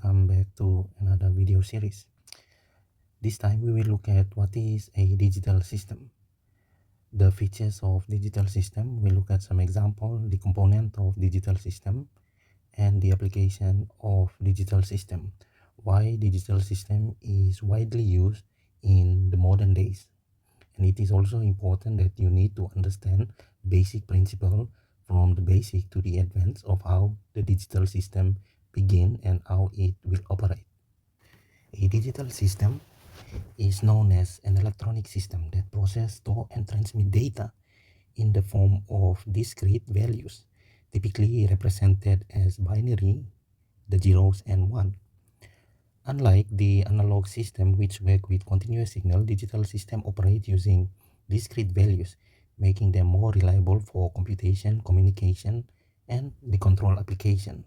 welcome back to another video series. This time we will look at what is a digital system, the features of digital system. We look at some example, the component of digital system, and the application of digital system. Why digital system is widely used in the modern days. And it is also important that you need to understand basic principle from the basic to the advanced of how the digital system begin and how it will operate. A digital system is known as an electronic system that processes, store, and transmit data in the form of discrete values, typically represented as binary, the zeros and one. Unlike the analog system which work with continuous signal, digital system operate using discrete values, making them more reliable for computation, communication, and the control application.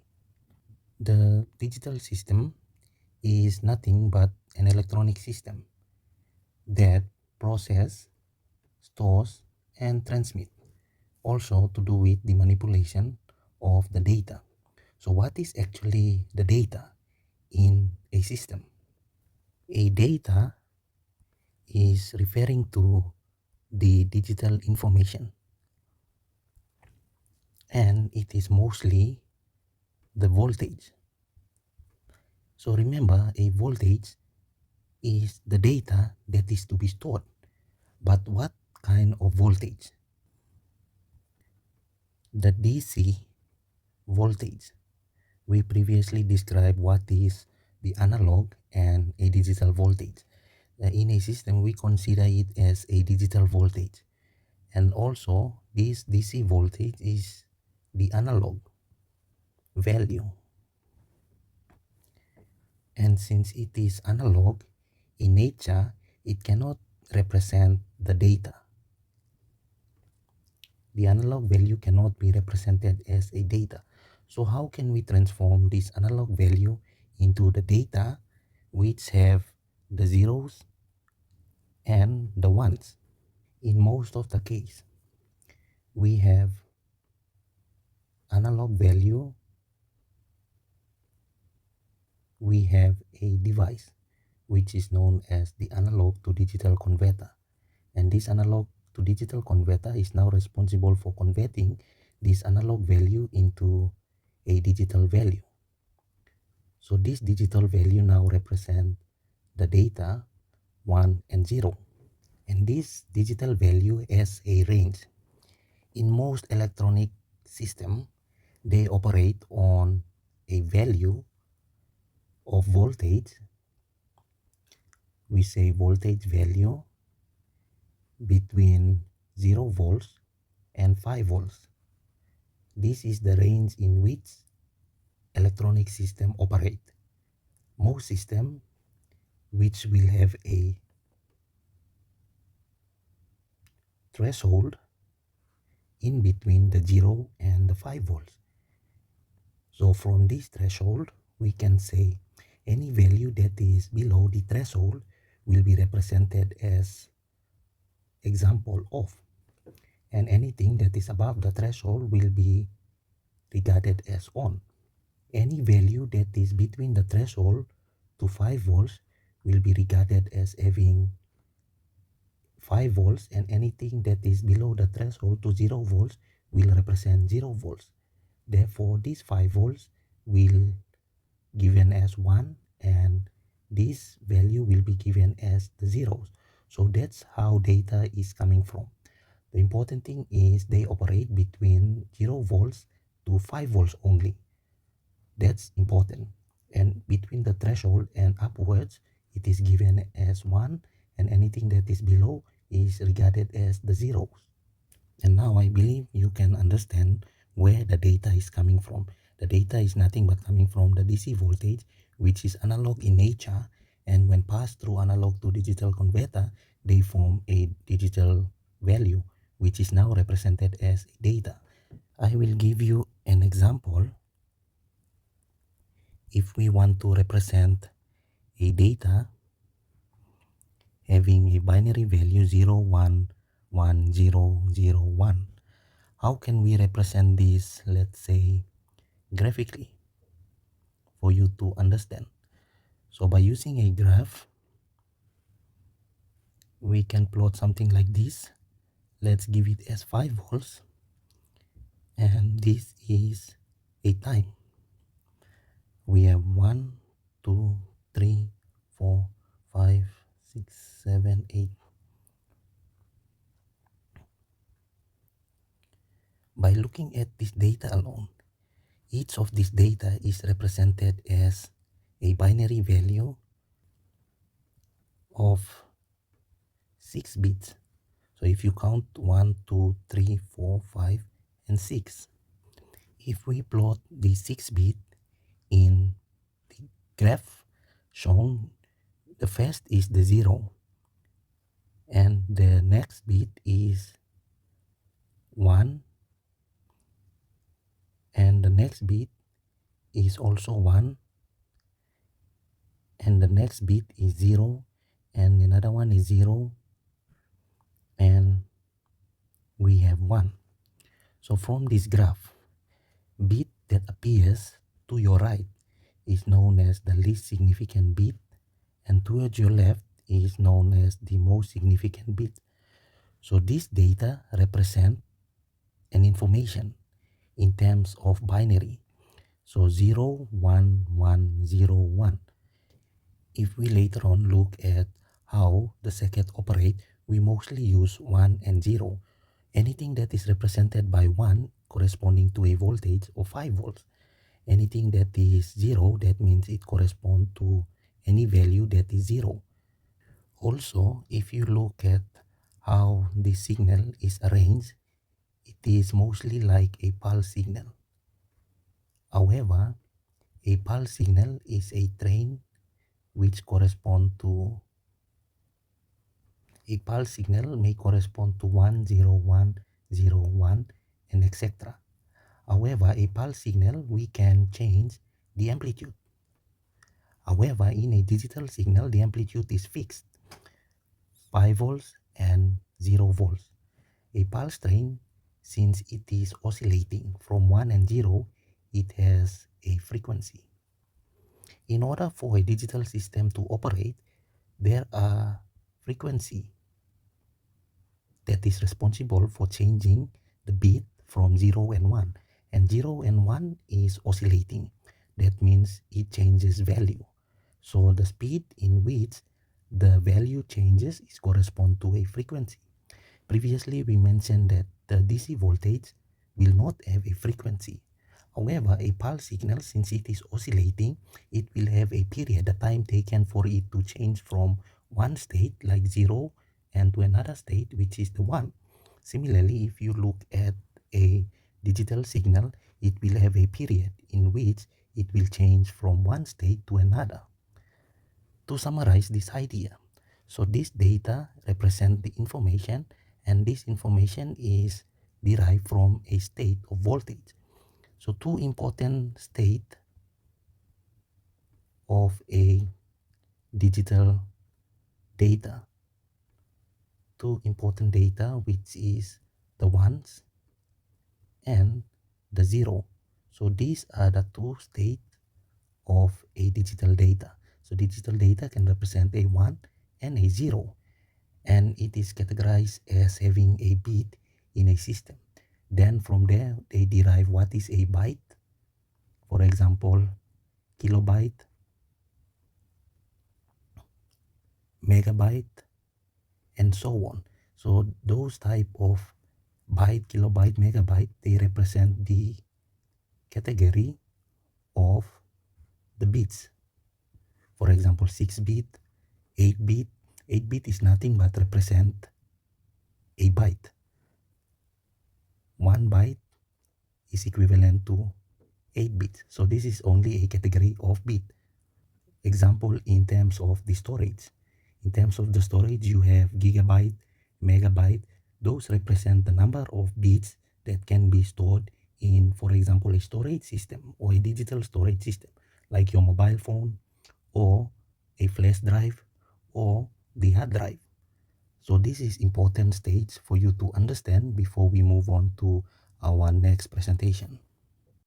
The digital system is nothing but an electronic system that process, stores, and transmit. Also to do with the manipulation of the data. So what is actually the data in a system? A data is referring to the digital information, and it is mostly the voltage. So remember, a voltage is the data that is to be stored. But what kind of voltage? The DC voltage. We previously described what is the analog and a digital voltage. In a system, we consider it as a digital voltage. And also, this DC voltage is the analog value. And since it is analog, in nature, it cannot represent the data. The analog value cannot be represented as a data. So how can we transform this analog value into the data which have the zeros and the ones? In most of the case, we have analog value, we have a device which is known as the analog to digital converter. And this analog to digital converter is now responsible for converting this analog value into a digital value. So this digital value now represents the data 1 and 0. And this digital value has a range. In most electronic systems, they operate on a value of voltage. We say voltage value between 0 volts and 5 volts. This is the range in which electronic system operate. Most system which will have a threshold in between the 0 and the 5 volts. So from this threshold, we can say any value that is below the threshold will be represented as example off, and anything that is above the threshold will be regarded as on. Any value that is between the threshold to 5 volts will be regarded as having 5 volts, and anything that is below the threshold to 0 volts will represent 0 volts. Therefore, this 5 volts will given as 1, and this value will be given as the zeros. So that's how data is coming from. The important thing is they operate between 0 volts to 5 volts only. That's important. And between the threshold and upwards, it is given as 1, and anything that is below is regarded as the zeros. And now I believe you can understand where the data is coming from. The data is nothing but coming from the DC voltage, which is analog in nature, and when passed through analog to digital converter, they form a digital value, which is now represented as data. I will give you an example. If we want to represent a data having a binary value 0, 1, 1, 0, 0, 1, how can we represent this, let's say, graphically? for you to understand. So by using a graph, we can plot something like this. Let's give it as 5 volts, and this is a time. We have 1, 2, 3, 4, 5, 6, 7, 8. By looking at this data alone, each of this data is represented as a binary value of 6 bits. So if you count 1, 2, 3, 4, 5, and 6, if we plot the 6 bit in the graph shown, the first is the 0, and the next bit is 1, and the next bit is also 1, and the next bit is 0, and another one is 0, and we have 1. So from this graph, bit that appears to your right is known as the least significant bit, and towards your left is known as the most significant bit. So this data represent an information in terms of binary. So 0, 1, 1, 0, 1. If we later on look at how the circuit operate, we mostly use 1 and 0. Anything that is represented by 1 corresponding to a voltage of 5 volts. Anything that is 0, that means it corresponds to any value that is 0. Also, if you look at how the signal is arranged, it is mostly like a pulse signal. However, a pulse signal is a train which correspond to a pulse signal may correspond to 1, 0, 1, 0, 1, and etc. However, a pulse signal, we can change the amplitude. However, in a digital signal, the amplitude is fixed, 5 volts and 0 volts. A pulse train, since it is oscillating from 1 and 0, it has a frequency. In order for a digital system to operate, there are frequency that is responsible for changing the bit from 0 and 1. And 0 and 1 is oscillating. That means it changes value. So the speed in which the value changes is correspond to a frequency. Previously, we mentioned that the DC voltage will not have a frequency. However, a pulse signal, since it is oscillating, it will have a period, the time taken for it to change from one state like 0 and to another state, which is the 1. Similarly, if you look at a digital signal, it will have a period in which it will change from one state to another. To summarize this idea, so this data represent the information, and this information is derived from a state of voltage. So two important state of a digital data, two important data, which is the ones and the 0. So these are the two states of a digital data. So digital data can represent a 1 and a 0, and it is categorized as having a bit in a system. Then from there, they derive what is a byte. For example, kilobyte, megabyte, and so on. So those type of byte, kilobyte, megabyte, they represent the category of the bits. For example, 6-bit, 8-bit. 8-bit is nothing but represent a byte. 1 byte is equivalent to 8 bits. So this is only a category of bit. Example in terms of the storage. In terms of the storage, you have gigabyte, megabyte. Those represent the number of bits that can be stored in, for example, a storage system or a digital storage system, like your mobile phone or a flash drive or the hard drive. So this is important stage for you to understand before we move on to our next presentation.